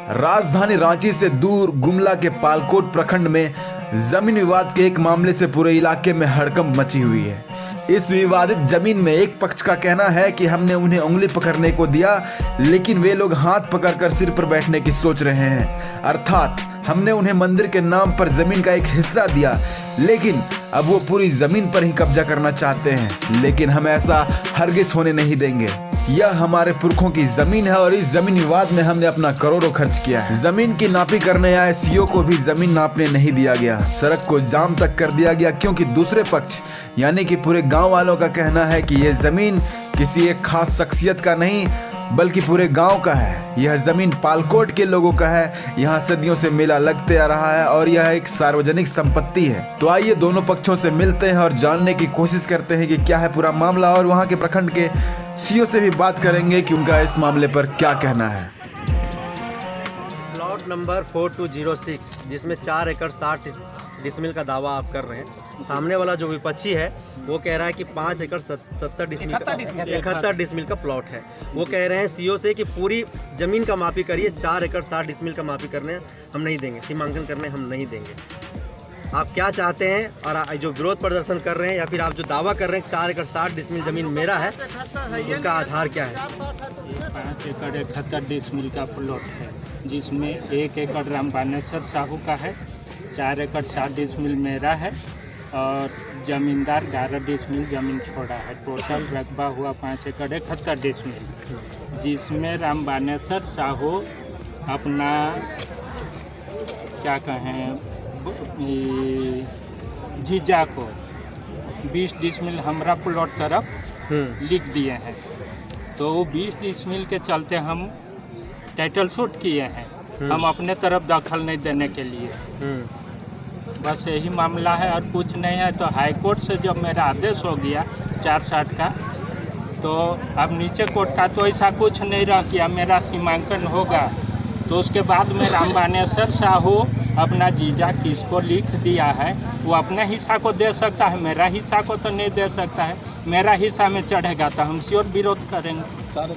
राजधानी रांची से दूर गुमला के पालकोट प्रखंड में जमीन विवाद के एक मामले से पूरे इलाके में हड़कंप मची हुई है। इस विवादित जमीन में एक पक्ष का कहना है कि हमने उन्हें उंगली पकड़ने को दिया, लेकिन वे लोग हाथ पकड़कर सिर पर बैठने की सोच रहे हैं। अर्थात हमने उन्हें मंदिर के नाम पर जमीन का एक हिस्सा दिया, लेकिन अब वो पूरी जमीन पर ही कब्जा करना चाहते हैं। लेकिन हम ऐसा हरगिज होने नहीं देंगे। यह हमारे पुरखों की जमीन है और इस जमीन विवाद में हमने अपना करोड़ों खर्च किया है। जमीन की नापी करने आए सीओ को भी जमीन नापने नहीं दिया गया। सड़क को जाम तक कर दिया गया, क्योंकि दूसरे पक्ष यानी कि पूरे गांव वालों का कहना है कि यह जमीन किसी एक खास शख्सियत का नहीं बल्कि पूरे गांव का है। यह जमीन पालकोट के लोगों का है। यहाँ सदियों से मेला लगते आ रहा है और यह एक सार्वजनिक संपत्ति है। तो आइए दोनों पक्षों से मिलते हैं और जानने की कोशिश करते हैं कि क्या है पूरा मामला, और वहाँ के प्रखंड के सीओ से भी बात करेंगे कि उनका इस मामले पर क्या कहना है। प्लॉट नंबर 4206 जिसमें 4 एकड़ 60 डिसमिल का दावा आप कर रहे हैं। सामने वाला जो विपक्षी है वो कह रहा है कि 5 एकड़ 71 डिसमिल का प्लॉट है। वो कह रहे हैं सीओ से कि पूरी जमीन का मापी करिए, 4 एकड़ 60 डिसमिल का मापी करने हम नहीं देंगे, सीमांकन करने हम नहीं देंगे। आप क्या चाहते हैं और जो विरोध प्रदर्शन कर रहे हैं या फिर आप जो दावा कर रहे हैं 4 एकड़ 60 डिसमिल जमीन मेरा है, उसका आधार क्या है? 5 एकड़ 71 डिसमिल का प्लॉट है, जिसमें 1 एकड़ रामबानेश्वर साहू का है, 4 एकड़ 60 डिसमिल मेरा है और जमींदार 11 डिसमिल जमीन छोड़ा है। टोटल रकबा हुआ 5 एकड़ 71 डिसमिल, जिसमें रामबानेश्वर साहू अपना क्या कहें जीजा को 20 डिसमिल हमरा प्लॉट तरफ लिख दिए हैं। तो वो 20 डिसमिल के चलते हम टाइटल शूट किए हैं, हम अपने तरफ दखल नहीं देने के लिए। बस यही मामला है और कुछ नहीं है। तो हाई कोर्ट से जब मेरा आदेश हो गया 460 का, तो अब नीचे कोर्ट का तो ऐसा कुछ नहीं रह गया, मेरा सीमांकन होगा। तो उसके बाद में रामबानेश्वर साहू अपना जीजा किसको लिख दिया है वो अपने हिस्सा को दे सकता है, मेरा हिस्सा को तो नहीं दे सकता है। मेरा हिस्सा में चढ़ेगा तो हम श्योर विरोध करेंगे।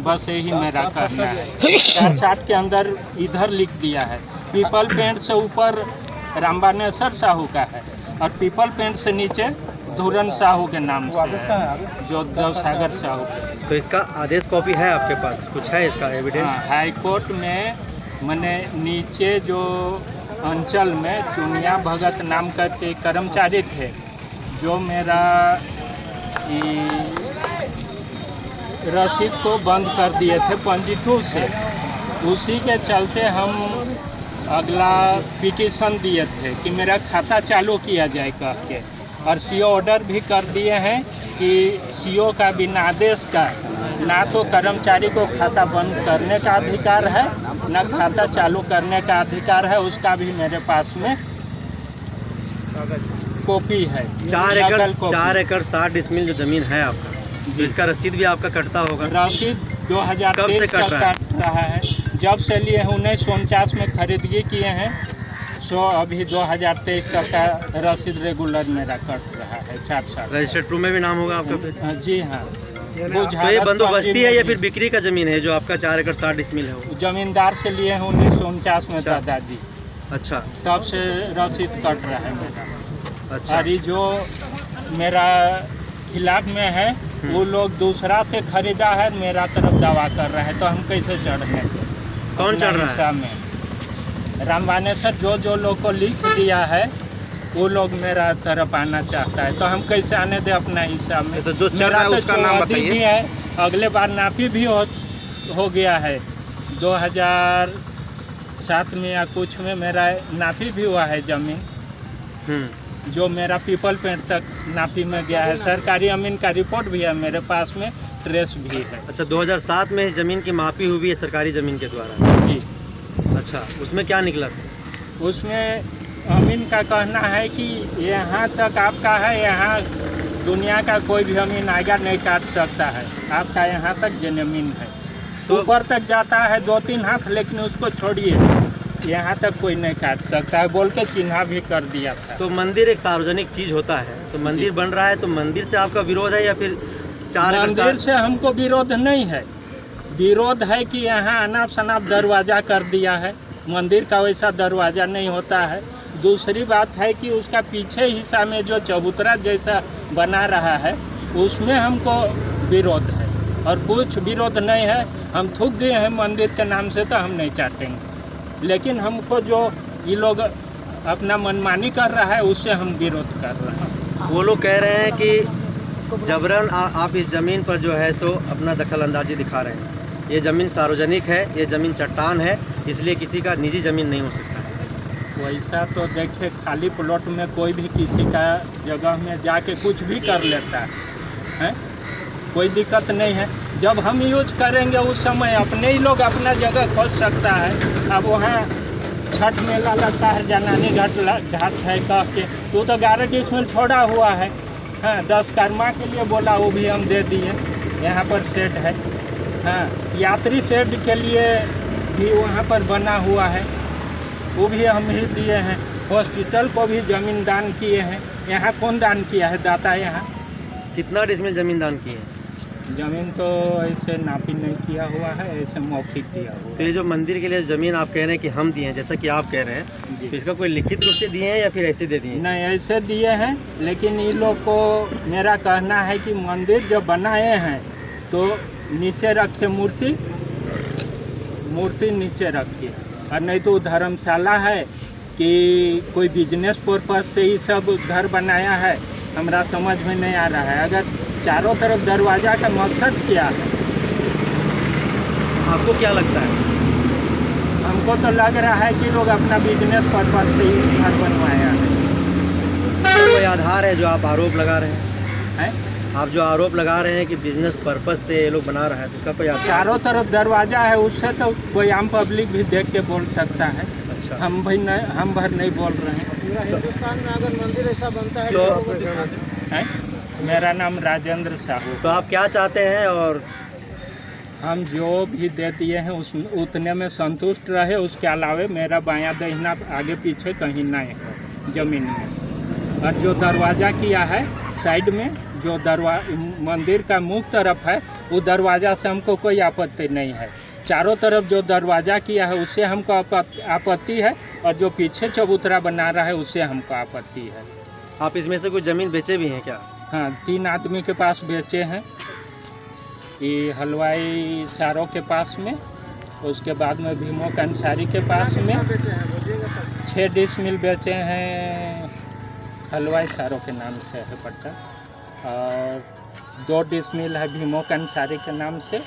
बस यही मेरा कहना है। 460 के अंदर इधर लिख दिया है, पीपल पेंट से ऊपर रामबानेश्वर साहू का है और पीपल पेंट से नीचे धुरन साहू के नाम से है, जो देवसागर साहू के। तो इसका आदेश कॉपी है आपके पास, कुछ है इसका एविडेंस? हाँ, हाई कोर्ट में मैंने नीचे जो अंचल में चुनिया भगत नाम करके कर्मचारी थे, जो मेरा रसीद को बंद कर दिए थे 22 से, उसी के चलते हम अगला पिटीशन दिए थे कि मेरा खाता चालू किया जाए कह के, और सीओ ऑर्डर भी कर दिए हैं कि सीओ का बिना आदेश का ना तो कर्मचारी को खाता बंद करने का अधिकार है ना खाता चालू करने का अधिकार है। उसका भी मेरे पास में कॉपी है। 4 एकड़ 60 डिसमिल जो जमीन है आपका, तो इसका रसीद भी आपका कटता होगा? रसीद 2023 का कट रहा है। जब से लिए हैं 1949 में खरीदगी किए हैं, सो अभी 2023 तक का रसीद रेगुलर मेरा कट रहा है। 4 रजिस्टर्ड ट्रू में भी नाम होगा आपका? जी हाँ। तो ये बंदोबस्ती है या फिर बिक्री का जमीन है जो आपका 4 एकड़ 60 डिसमिल है? जमींदार से लिए हैं 1949 में दादाजी। अच्छा, तब से रसीद कट रहा है मेरा। अच्छा। और ये जो मेरा खिलाफ में है वो लोग दूसरा से खरीदा है, मेरा तरफ दावा कर रहा है, तो हम कैसे चढ़ें? कौन चढ़ रहा है? में रामबानेश्वर जो लोग को लिख दिया है वो लोग मेरा तरफ आना चाहता है, तो हम कैसे आने दें अपना हिस्सा में? तो जो चढ़ रहा है उसका नाम बताइए। भी है, अगले बार नापी भी हो गया है 2007 में या कुछ में मेरा नापी भी हुआ है जमीन, जो मेरा पीपल पेंट तक नापी में गया है। सरकारी अमीन का रिपोर्ट भी है मेरे पास में, ट्रेस भी है। अच्छा, 2007 में इस जमीन की मापी हुई है सरकारी जमीन के द्वारा? जी। अच्छा, उसमें क्या निकला? उसमें अमीन का कहना है कि यहाँ तक आपका है, यहाँ दुनिया का कोई भी अमीन आएगा नहीं काट सकता है, आपका यहाँ तक जमीन है। तो ऊपर तक जाता है 2-3 हाथ, लेकिन उसको छोड़िए, यहाँ तक कोई नहीं काट सकता है बोल के चिन्हा भी कर दिया था। तो मंदिर एक सार्वजनिक चीज़ होता है, तो मंदिर बन रहा है तो मंदिर से आपका विरोध है या फिर 4 एकड़? मंदिर से हमको विरोध नहीं है, विरोध है कि यहाँ अनाप शनाप दरवाज़ा कर दिया है, मंदिर का वैसा दरवाज़ा नहीं होता है। दूसरी बात है कि उसका पीछे हिस्सा में जो चबूतरा जैसा बना रहा है उसमें हमको विरोध है, और कुछ विरोध नहीं है। हम थूक दिए हैं मंदिर के नाम से तो हम नहीं चाहतेंगे, लेकिन हमको जो ये लोग अपना मनमानी कर रहा है उससे हम विरोध कर रहे हैं। वो लोग कह रहे हैं कि जबरन आप इस ज़मीन पर जो है सो अपना दखल अंदाजी दिखा रहे हैं। ये ज़मीन सार्वजनिक है, ये ज़मीन चट्टान है, इसलिए किसी का निजी ज़मीन नहीं हो सकता है। वैसा तो देखिए, खाली प्लॉट में कोई भी किसी का जगह में जाके कुछ भी कर लेता है, कोई दिक्कत नहीं है। जब हम यूज करेंगे उस समय अपने ही लोग अपना जगह खोज सकता है। अब वहाँ छठ मेला लगता है, जनानी घाट है कह के, तो 11 डिसमिल छोड़ा हुआ है। 10 कर्मा के लिए बोला, वो भी हम दे दिए। यहाँ पर शेड है, यात्री शेड के लिए भी वहाँ पर बना हुआ है, वो भी हम ही दिए हैं। हॉस्पिटल को भी ज़मीन दान किए हैं। यहाँ कौन दान किया है? दाता। यहाँ कितना डिसमिल ज़मीन दान की है? ज़मीन तो ऐसे नापी नहीं किया हुआ है, ऐसे मौखिक दिया हुआ है। तो ये जो मंदिर के लिए ज़मीन आप कह रहे हैं कि हम दिए हैं, जैसा कि आप कह रहे हैं, तो इसका कोई लिखित रूप से दिए हैं या फिर ऐसे दे दिए हैं? नहीं, ऐसे दिए हैं, लेकिन इन लोग को मेरा कहना है कि मंदिर जब बनाए हैं तो नीचे रखे मूर्ति नीचे रखिए, और नहीं तो धर्मशाला है कि कोई बिजनेस पर्पज से ही सब घर बनाया है, हमरा समझ में नहीं आ रहा है। अगर चारों तरफ दरवाज़ा का मकसद क्या है? आपको क्या लगता है? हमको तो लग रहा है कि लोग अपना बिजनेस पर्पज से ही घर बनवाया है। कोई आधार है जो आप आरोप लगा रहे हैं? आप जो आरोप लगा रहे हैं कि बिजनेस पर्पज से ये लोग बना रहा है, तो उसका कोई आधार? चारों तरफ दरवाज़ा है, उससे तो कोई आम पब्लिक भी देख के बोल सकता है। अच्छा। हम भर नहीं बोल रहे हैं। पूरा हिंदुस्तान में अगर मंदिर ऐसा बनता है तो लोगों को दिखा दें। मेरा नाम राजेंद्र साहू। तो आप क्या चाहते हैं? और हम जो भी दे दिए हैं उस उतने में संतुष्ट रहे, उसके अलावे मेरा बायां दहिना आगे पीछे कहीं नहीं है ज़मीन में। और जो दरवाज़ा किया है साइड में, जो मंदिर का मुख्य तरफ है, वो दरवाज़ा से हमको कोई आपत्ति नहीं है। चारों तरफ जो दरवाज़ा किया है उससे हमको आपत्ति है, और जो पीछे चबूतरा बना रहा है उससे हमको आपत्ति है। आप इसमें से कुछ ज़मीन बेचे भी हैं क्या? हाँ, 3 आदमी के पास बेचे हैं। ये हलवाई सारों के पास में, उसके बाद में भीमो कंसारी के पास में 6 डिसमिल बेचे हैं, हलवाई सारों के नाम से है पट्टा, और 2 डिसमिल है भीमो कंसारी के नाम से,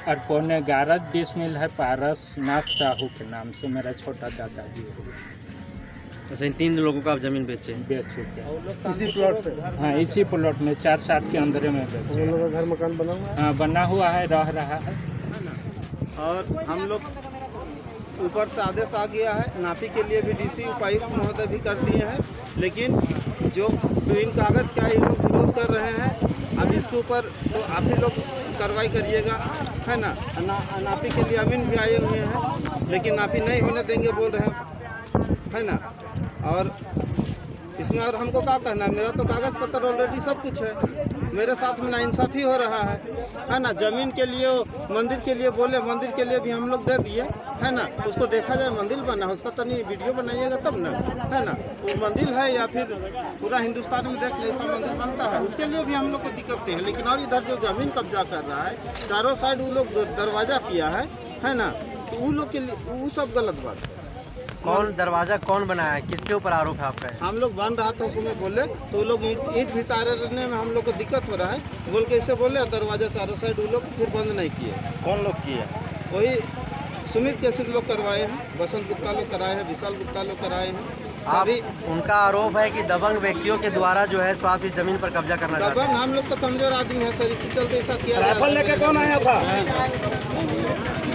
और 11.5 डिसमिल है पारसनाथ साहू के नाम से, मेरा छोटा दादाजी है। अच्छा, इन 3 लोगों को आप ज़मीन बेचे हैं? बेच चुके हैं इसी प्लॉट पे? हाँ, इसी प्लॉट में 4 साल के अंदर में बेचे। उन लोगों का घर मकान बना हुआ है? हाँ, बना हुआ है, रह रहा है। और हम लोग ऊपर से आदेश आ गया है, नापी के लिए भी डीसी उपायुक्त महोदय भी कर दिए हैं, लेकिन जो ग्रीन कागज़ का ये लोग विरोध कर रहे हैं, अब इसके ऊपर तो आप ही लोग कार्रवाई करिएगा, है ना। नापी के लिए अमीन भी आए हुए हैं, लेकिन नापी नहीं होने देंगे बोल रहे हैं, है ना। और इसमें और हमको क्या कहना है? मेरा तो कागज़ पत्र ऑलरेडी सब कुछ है, मेरे साथ में नाइंसाफ़ी हो रहा है ना। ज़मीन के लिए, मंदिर के लिए बोले, मंदिर के लिए भी हम लोग दे दिए, है ना। उसको देखा जाए, मंदिर बना है, उसका तो नहीं वीडियो बनाइएगा तब ना, है ना। वो मंदिर है या फिर पूरा हिंदुस्तान में देख ले ऐसा मंदिर बनता है, उसके लिए भी हम लोग को दिक्कतें हैं। लेकिन और इधर जो ज़मीन कब्जा कर रहा है, चारों साइड वो लोग दरवाज़ा किया है ना, तो वो लोग के लिए वो सब गलत बात है। कौन दरवाज़ा कौन बनाया है? किसके ऊपर आरोप है आपका? हम लोग बन रहा था, उसमें बोले तो वो लोग ईंट भी तारने में हम लोग को दिक्कत हो रहा है, बोल के ऐसे बोले, दरवाजा चारों साइड वो लोग फिर बंद नहीं किए। कौन लोग किए? वही सुमित कैसे लोग करवाए हैं, बसंत गुप्ता लोग कराए हैं, विशाल गुप्ता लोग कराए हैं। अभी उनका आरोप है कि दबंग व्यक्तियों के द्वारा जो है सो आप इस जमीन पर कब्जा करना चाहते हैं। दबंग हम लोग तो कमजोर आदमी है सर, इसी चलते ऐसा किया। राइफल लेके कौन आया था?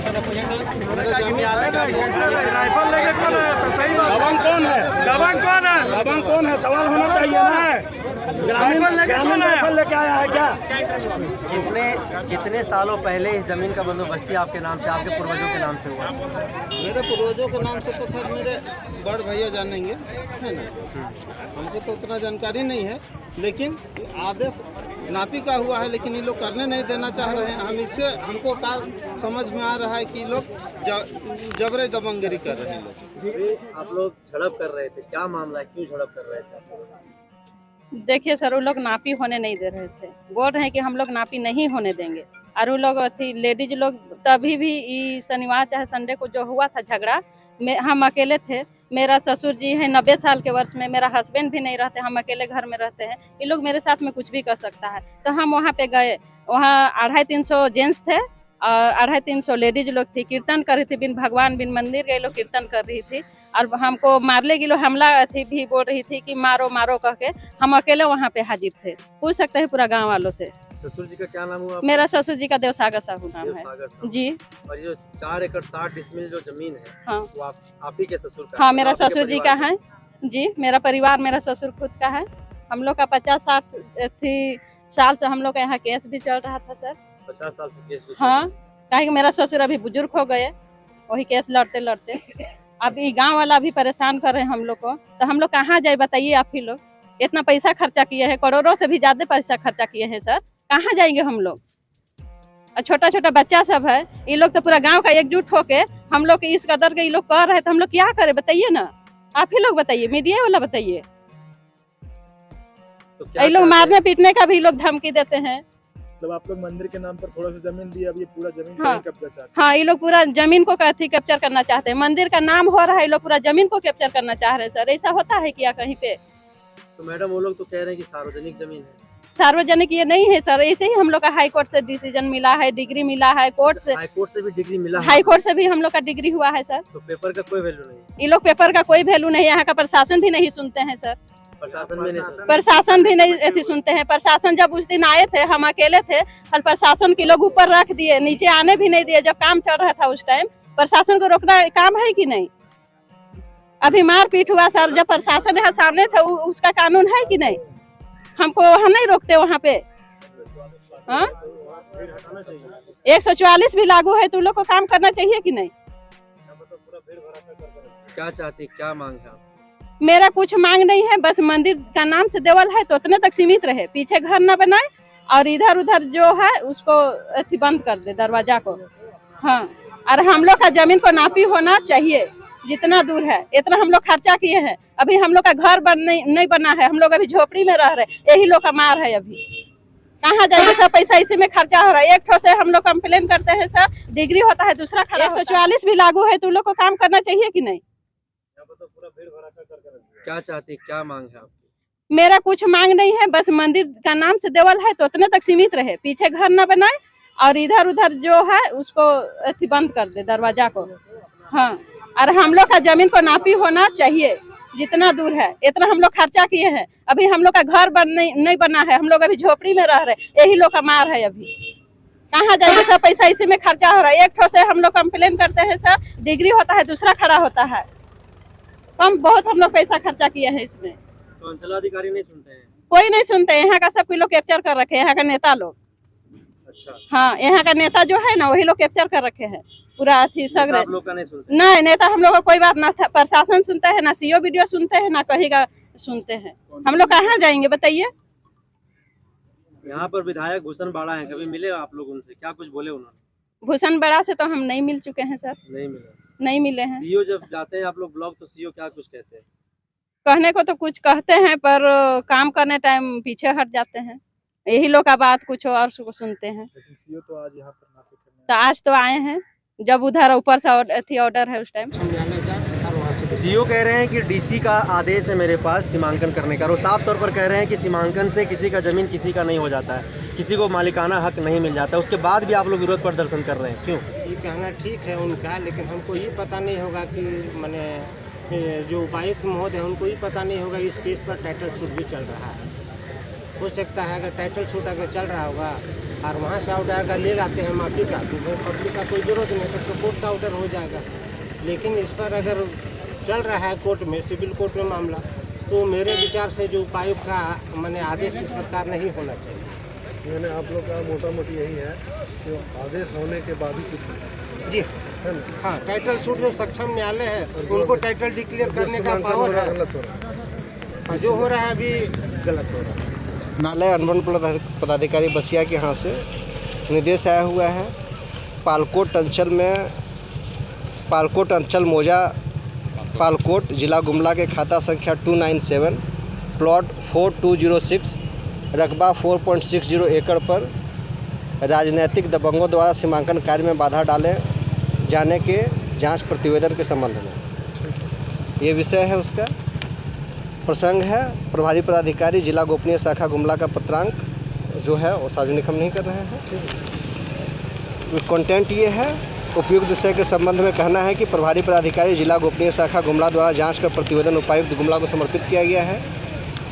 जमीन राइफल लेके कौन आया था? सही बात। दबंग कौन है? दबंग कौन है? दबंग कौन है? सवाल होना चाहिए ना। ग्रामीण राइफल लेके आया है क्या? कितने सालों पहले इस जमीन का बंदोबस्ती आपके नाम से, आपके पूर्वजों के नाम से हुआ? मेरे पूर्वजों के नाम से तो खैर मेरे बड़ भैया जानेंगे, है ना। हमको तो उतना जानकारी नहीं है, लेकिन आदेश नापी का हुआ है, लेकिन ये लोग करने नहीं देना चाह रहे हैं। हम इससे हमको क्या समझ में आ रहा है कि लोग जबरे दबंगगिरी कर रहे हैं। लोग आप लोग झड़प कर रहे थे, क्या मामला है, क्यों झड़प कर रहे थे? देखिए सर, वो लोग नापी होने नहीं दे रहे थे, बोल रहे हैं कि हम लोग नापी नहीं होने देंगे। और वो लोग थी लेडीज लोग, तभी भी शनिवार चाहे संडे को जो हुआ था झगड़ा, हम अकेले थे। मेरा ससुर जी है 90 साल के वर्ष में, मेरा हस्बैंड भी नहीं रहते, हम अकेले घर में रहते हैं। ये लोग मेरे साथ में कुछ भी कर सकता है। तो हम वहाँ पे गए, वहाँ 250-300 जेंट्स थे और 250-300 लेडीज लोग थी। कीर्तन कर रही थी, बिन भगवान बिन मंदिर गए लोग कीर्तन कर रही थी। और हमको मारले की लोग हमला थी भी बोल रही थी कि मारो मारो कह के। हम अकेले वहाँ पे हाजिर थे। पूछ सकते हैं पूरा गाँव वालों से। ससुर जी का क्या नाम हुआ? मेरा ससुर जी का देवसागर साहू नाम है जी। और ये जो 4 एकड़ 60 डिसमिल जो जमीन है, हाँ, वो आप ही के ससुर का? हाँ, मेरा ससुर जी का है जी। मेरा परिवार, मेरा ससुर खुद का है। हम लोग का 50-60 साल से हम लोग का यहाँ केस भी चल रहा था सर। 50 साल से केस? हाँ, काहे कि मेरा ससुर अभी बुजुर्ग हो गए, वही केस लड़ते लड़ते। अभी गांव वाला भी परेशान कर रहे हैं हम लोग को। तो हम लोग कहाँ जाए बताइए आप ही लोग। इतना पैसा खर्चा किए हैं, करोड़ों से भी ज्यादा पैसा खर्चा किए हैं सर, कहाँ जाएंगे हम लोग? और छोटा छोटा बच्चा सब है, ये लोग तो पूरा गांव का एकजुट होके हम लोग इस कदर के ये लोग कर रहे हैं, तो हम लोग क्या करें बताइए ना। आप ही लोग बताइए, मीडिया वाला बताइए। तो ये लोग मारने पीटने का भी लोग धमकी देते हैं। मतलब आप लोग मंदिर के नाम पर थोड़ा सा जमीन दी, अब ये पूरा जमीन हाँ, कब्जा चाहते हैं। हाँ, ये लोग पूरा जमीन को कैप्चर करना चाहते हैं। मंदिर का नाम हो रहा है, ये लोग पूरा जमीन को कैप्चर करना चाह रहे हैं सर। ऐसा होता है क्या कहीं पे? तो मैडम वो लोग तो कह रहे हैं कि सार्वजनिक जमीन है। सार्वजनिक ये नहीं है सर, ऐसे ही हम लोग का हाई कोर्ट से डिसीजन मिला है, डिग्री मिला है कोर्ट से। हाई कोर्ट से भी डिग्री मिला है? हाई कोर्ट से भी हम लोग का डिग्री हुआ है सर। तो पेपर का कोई वैल्यू नहीं? ये लोग पेपर का कोई वैल्यू नहीं, यहाँ का प्रशासन भी नहीं सुनते हैं सर। प्रशासन में नहीं? प्रशासन भी नहीं सुनते हैं। प्रशासन जब उस दिन आए थे, हम अकेले थे, और प्रशासन के लोग ऊपर रख दिए, नीचे आने भी नहीं दिए। जब काम चल रहा था उस टाइम, प्रशासन को रोकना काम है कि नहीं? अभी मारपीट हुआ सर, जब प्रशासन यहाँ सामने था, उसका कानून है कि नहीं? हमको वहाँ नहीं रोकते वहाँ पे? हाँ, 144 भी लागू है, तो लोग को काम करना चाहिए कि नहीं? क्या चाहती, क्या मांग है? मेरा कुछ मांग नहीं है, बस मंदिर का नाम से देवल है तो उतने तक सीमित रहे, पीछे घर न बनाए, और इधर उधर जो है उसको बंद कर दे दरवाजा को। हाँ, और हम लोग का जमीन को नापी होना चाहिए, जितना दूर है इतना हम लोग खर्चा किए हैं। अभी हम लोग का घर नहीं बना है, हम लोग अभी झोपड़ी में रह रहे, यही लोग का मार है। अभी कहाँ जाएंगे? सब पैसा इसी में खर्चा हो रहा है। एक ठो से हम लोग कंप्लेन करते हैं सर, डिग्री होता है, दूसरा 144 भी लागू है, तो लोग को काम करना चाहिए कि नहीं? क्या चाहती, क्या मांग है? मेरा कुछ मांग नहीं है, बस मंदिर का नाम से देवल है तो उतने तक सीमित रहे, पीछे घर न बनाए, और इधर उधर जो है उसको बंद कर दे दरवाजा को। हाँ, और हम लोग का जमीन को नापी होना चाहिए, जितना दूर है इतना हम लोग खर्चा किए हैं। अभी हम लोग का घर नहीं बना है, हम लोग अभी झोपड़ी में रह रहे, यही लोग का मार है। अभी कहाँ जाएंगे? सब पैसा इसी में खर्चा हो रहा है। एक ठो से हम लोग कंप्लेन करते हैं सर, डिग्री होता है, दूसरा खड़ा होता है, कम बहुत हम लोग पैसा खर्चा किए हैं इसमें। तो अंचलाधिकारी नहीं सुनते हैं? कोई नहीं सुनते, यहाँ का सब लोग कैप्चर कर रखे हैं, यहाँ का नेता लोग। अच्छा। हाँ, यहाँ का नेता जो है ना, वही लोग कैप्चर कर रखे हैं पूरा अथी सगरे। आप लोग का नहीं सुनते? नहीं, नेता हम लोग को कोई बात ना, प्रशासन सुनता है ना, सीओ वीडियो सुनते हैं ना, कहीं का सुनते हैं। हम लोग कहाँ जाएंगे बताइए? यहाँ पर विधायक भूषण बाड़ा है, कभी मिले आप लोग उनसे? क्या कुछ बोले उन्होंने? भूषण बड़ा से तो हम नहीं मिल चुके हैं सर। नहीं मिले? नहीं मिले हैं। सीओ जब जाते हैं आप लोग ब्लॉक, तो सीओ क्या कुछ कहते हैं? कहने को तो कुछ कहते हैं, पर काम करने टाइम पीछे हट जाते हैं। यही लोग का बात कुछ और सुनते हैं। लेकिन सीओ तो आज यहाँ पर नापी करने तो आज तो आए हैं, जब उधर ऊपर से ऑर्डर है उस टाइम। सीओ कह रहे हैं कि डीसी का आदेश है मेरे पास सीमांकन करने का, और साफ तौर पर कह रहे हैं कि सीमांकन से किसी का जमीन किसी का नहीं हो जाता है, किसी को मालिकाना हक नहीं मिल जाता। उसके बाद भी आप लोग विरोध प्रदर्शन कर रहे हैं, क्यों? ये कहना ठीक है उनका, लेकिन हमको ये पता नहीं होगा कि मैंने जो उपायुक्त महोदय है उनको ये पता नहीं होगा इस केस पर टाइटल सूट भी चल रहा है। हो सकता है अगर टाइटल सूट अगर चल रहा होगा और वहाँ से ऑर्डर अगर ले लाते हैं माफी का, तो पब्लिक का कोई जरूरत नहीं, तब तो कोर्ट का ऑर्डर हो जाएगा। लेकिन इस पर अगर चल रहा है कोर्ट में, सिविल कोर्ट में मामला, तो मेरे विचार से जो उपायुक्त का मैंने आदेश इस प्रकार नहीं होना चाहिए। यानी आप लोग का मोटा मोटी यही है कि आदेश होने के बाद ही कुछ जी हाँ, टाइटल सूट जो सक्षम न्यायालय है उनको टाइटल डिक्लेयर करने का पावर है, गलत हो रहा है। जो हो रहा है अभी गलत हो रहा है। नालय अनुबंध पदाधिकारी बसिया के यहाँ से निर्देश आया हुआ है पालकोट अंचल मौजा पालकोट जिला गुमला के खाता संख्या 297 प्लॉट 4206 रकबा 4.60 एकड़ पर राजनैतिक दबंगों द्वारा सीमांकन कार्य में बाधा डाले जाने के जांच प्रतिवेदन के संबंध में ये विषय है। उसका प्रसंग है प्रभारी पदाधिकारी जिला गोपनीय शाखा गुमला का पत्रांक जो है वो सार्वजनिक हम नहीं कर रहे हैं। कंटेंट ये है उपयुक्त विषय के संबंध में कहना है कि प्रभारी पदाधिकारी जिला गोपनीय शाखा गुमला द्वारा जांच का प्रतिवेदन उपायुक्त गुमला को समर्पित किया गया है।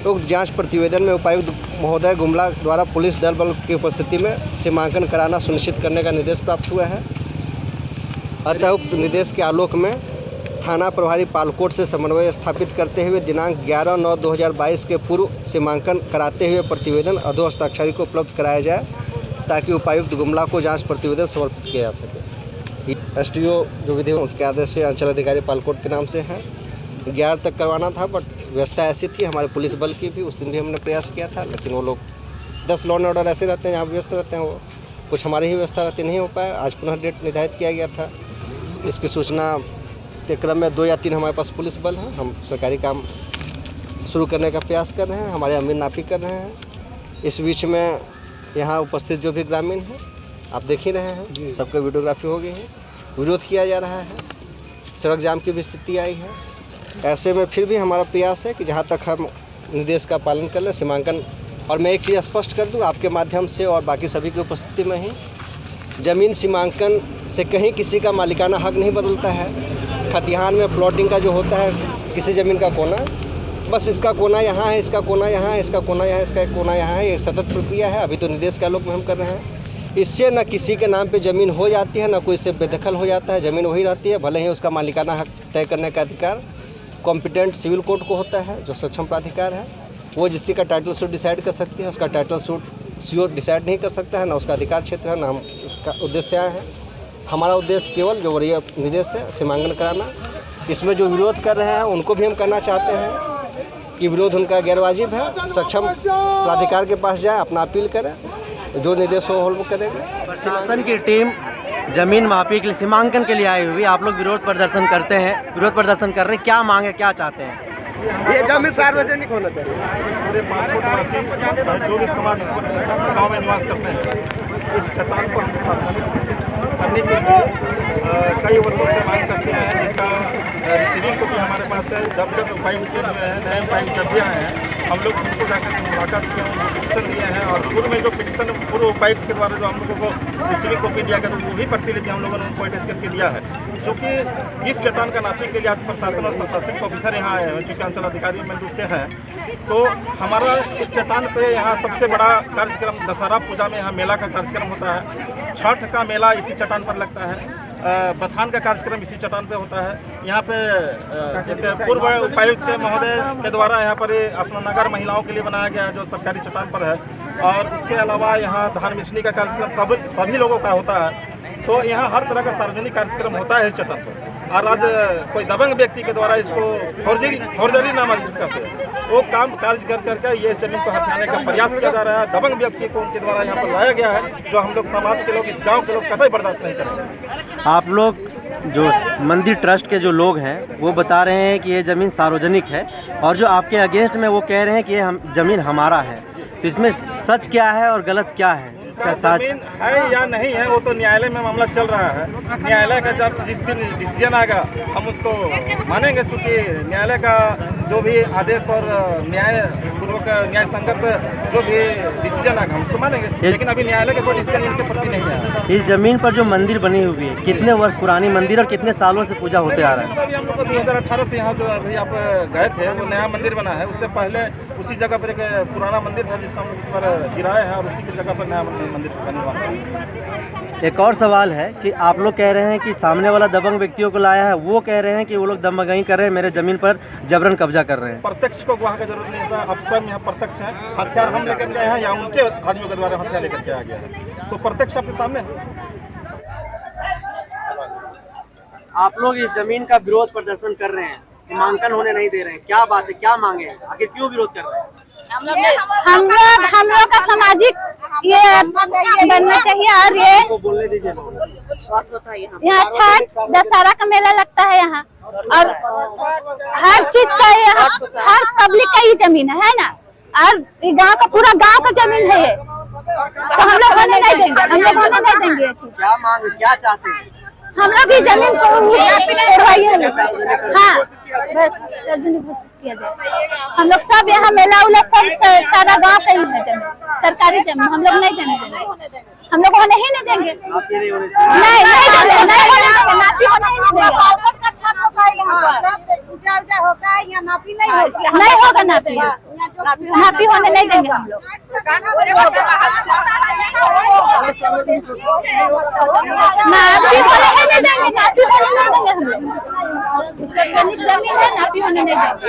उक्त जांच प्रतिवेदन में उपायुक्त महोदय गुमला द्वारा पुलिस दल बल की उपस्थिति में सीमांकन कराना सुनिश्चित करने का निर्देश प्राप्त हुआ है। अतः उक्त निर्देश के आलोक में थाना प्रभारी पालकोट से समन्वय स्थापित करते हुए दिनांक 11/9/2022 के पूर्व सीमांकन कराते हुए प्रतिवेदन अधो हस्ताक्षरी को उपलब्ध कराया जाए ताकि उपायुक्त गुमला को जांच प्रतिवेदन समर्पित किया जा सके। एसडीओ जो विधि उसके आदेश से अंचल अधिकारी पालकोट के नाम से है। 11 तक करवाना था बट व्यवस्था ऐसी थी हमारे पुलिस बल की भी, उस दिन भी हमने प्रयास किया था, लेकिन वो लोग 10 लॉ एंड ऑर्डर ऐसे रहते हैं जहाँ व्यस्त रहते हैं, वो कुछ हमारी ही व्यवस्था रहती नहीं हो पाया। आज पुनः डेट निर्धारित किया गया था। इसकी सूचना के क्रम में 2 या 3 हमारे पास पुलिस बल हैं। हम सरकारी काम शुरू करने का प्रयास कर रहे हैं, हमारे अमीर नापी कर रहे हैं। इस बीच में यहाँ उपस्थित जो भी ग्रामीण हैं आप देख ही रहे हैं, सबका वीडियोग्राफी हो गई है, विरोध किया जा रहा है, सड़क जाम की भी स्थिति आई है। ऐसे में फिर भी हमारा प्रयास है कि जहाँ तक हम निर्देश का पालन कर लें सीमांकन। और मैं एक चीज़ स्पष्ट कर दूँ आपके माध्यम से और बाकी सभी की उपस्थिति में ही, ज़मीन सीमांकन से कहीं किसी का मालिकाना हक नहीं बदलता है। खतिहान में प्लॉटिंग का जो होता है किसी ज़मीन का कोना, बस इसका कोना यहाँ है, इसका कोना यहाँ है, इसका कोना यहाँ है, इसका कोना यहाँ है, ये सतत प्रक्रिया है। अभी तो निर्देश के आलोक में हम कर रहे हैं। इससे न किसी के नाम पे ज़मीन हो जाती है, न कोई से बेदखल हो जाता है। ज़मीन वही रहती है, भले ही उसका मालिकाना हक तय करने का अधिकार कॉम्पिटेंट सिविल कोर्ट को होता है, जो सक्षम प्राधिकार है। वो जिसकी का टाइटल सूट डिसाइड कर सकती है, उसका टाइटल सूट सीओ डिसाइड नहीं कर सकता है, ना उसका अधिकार क्षेत्र है, ना हम इसका उद्देश्य आए हैं। हमारा उद्देश्य केवल जो वरीय निर्देश है सीमांकन कराना। इसमें जो विरोध कर रहे हैं उनको भी हम कहना चाहते हैं कि विरोध उनका गैरवाजिब है। सक्षम प्राधिकार के पास जाए, अपना अपील करें, जो निर्देश हो वो करेंगे। प्रशासन की टीम जमीन मापी के लिए सीमांकन के लिए आई हुई, आप लोग विरोध प्रदर्शन करते हैं, विरोध प्रदर्शन कर रहे हैं, क्या मांग है, क्या चाहते हैं? ये जमीन सार्वजनिक होना चाहिए। पूरे पालकोटवासी जो भी समाज गाँव में निवास करते हैं, इस चट्टान को हम सार्वजनिक करने के लिए कई वर्षों से मांग करते हैं, जिसका रिसीविंग कॉपी हमारे पास है। जब उपायुक्त के नए उपायुक्त जब भी आए हैं हम लोग उनको जाकर के मुलाकात किए, उनको पिटीशन दिए हैं और पूर्व में जो पिटीशन पूर्व उपायुक्त के द्वारा जो हम लोगों को रिसीविंग कॉपी दिया गया तो वो भी प्रतिलिपि हम लोगों ने उनको अटैच करके दिया है। क्योंकि जिस चट्टान का नापी के लिए आज प्रशासन और प्रशासनिक ऑफिसर यहाँ आए हैं, चूँकि अंचल अधिकारी में रूप से हैं, तो हमारा इस चट्टान पे यहाँ सबसे बड़ा कार्यक्रम दशहरा पूजा में यहाँ मेला का कार्यक्रम होता है। छठ का मेला इसी चट्टान पर लगता है। बथान का कार्यक्रम इसी चट्टान पे होता है। यहाँ पे पूर्व उपायुक्त महोदय के द्वारा यहाँ पर स्नानागार महिलाओं के लिए बनाया गया है जो सरकारी चट्टान पर है। और उसके अलावा यहाँ धान मिसनी का कार्यक्रम सभी लोगों का होता है। तो यहाँ हर तरह का सार्वजनिक कार्यक्रम होता है इस चट्टान पर। और आज कोई दबंग व्यक्ति के द्वारा इसको फौर्जरी नाम करते हैं, वो काम कार्य कर करके ये जमीन को हथियाने का प्रयास किया जा रहा है। दबंग व्यक्ति को उनके द्वारा यहाँ पर लाया गया है, जो हम लोग समाज के लोग, इस गांव के लोग कतई बर्दाश्त नहीं करेंगे। आप लोग जो मंदिर ट्रस्ट के जो लोग हैं वो बता रहे हैं कि ये ज़मीन सार्वजनिक है, और जो आपके अगेंस्ट में वो कह रहे हैं कि ये ज़मीन हमारा है। तो इसमें सच क्या है और गलत क्या है? जमीन है या नहीं है वो तो न्यायालय में मामला चल रहा है। न्यायालय का जब जिस दिन डिसीजन आएगा हम उसको मानेंगे, चूँकि न्यायालय का जो भी आदेश और न्याय संगत जो भी डिसीजन आएगा हम उसको मानेंगे। लेकिन अभी न्यायालय का कोई डिसीजन इनके प्रति नहीं आया। इस जमीन पर जो मंदिर बनी हुई है, कितने वर्ष पुरानी मंदिर और कितने सालों से पूजा होते आ रहा है? अभी हम लोग को 2018 से यहाँ जो अभी आप गए थे वो नया मंदिर बना है। उससे पहले उसी जगह पर एक पुराना मंदिर था जिसका हम लोग इस पर गिराए हैं, और उसी की जगह पर नया मंदिर का निर्माण। एक और सवाल है कि आप लोग कह रहे हैं कि सामने वाला दबंग व्यक्तियों को लाया है, वो कह रहे हैं कि वो लोग दबंगई कर रहे हैं, मेरे जमीन पर जबरन कब्जा कर रहे हैं। प्रत्यक्ष को वहाँ का जरूरत नहीं होता। अब सब यहाँ प्रत्यक्ष हैं, हथियार हम लेकर के आए हैं या उनके आदमियों के द्वारा हथियार लेकर के आ गया है, तो प्रत्यक्ष आपके सामने है। आप लोग इस जमीन का विरोध प्रदर्शन कर रहे हैं, सीमांकन होने नहीं दे रहे हैं, क्या बात है, क्या मांगे हैं, आखिर क्यों विरोध कर रहे हैं? हम लोग का सामाजिक ये बनना चाहिए। और ये यहाँ छठ दशहरा का मेला लगता है यहाँ, और हर चीज का यहाँ हर पब्लिक का ही जमीन है ना, और गांव का पूरा गांव का जमीन है ये, तो हम लोग होने नहीं देंगे, हम लोग होने नहीं देंगे ये चीज। क्या मांग क्या चाहते हैं? हम लोग भी जमीन को करवाइए। हाँ बस किया जाए। हम लोग सब यहाँ मेला उला सब सारा गांव का ही है जमीन, सरकारी जमीन, हम लोग नहीं देने देंगे, हम लोग होने ही नहीं देंगे। नहीं होगा, नापी होने नहीं देंगे हम लोग। नापी होने नहीं देंगे, नापी होने नहीं देंगे हम लोग। जमीन है, नापी होने नहीं देंगे।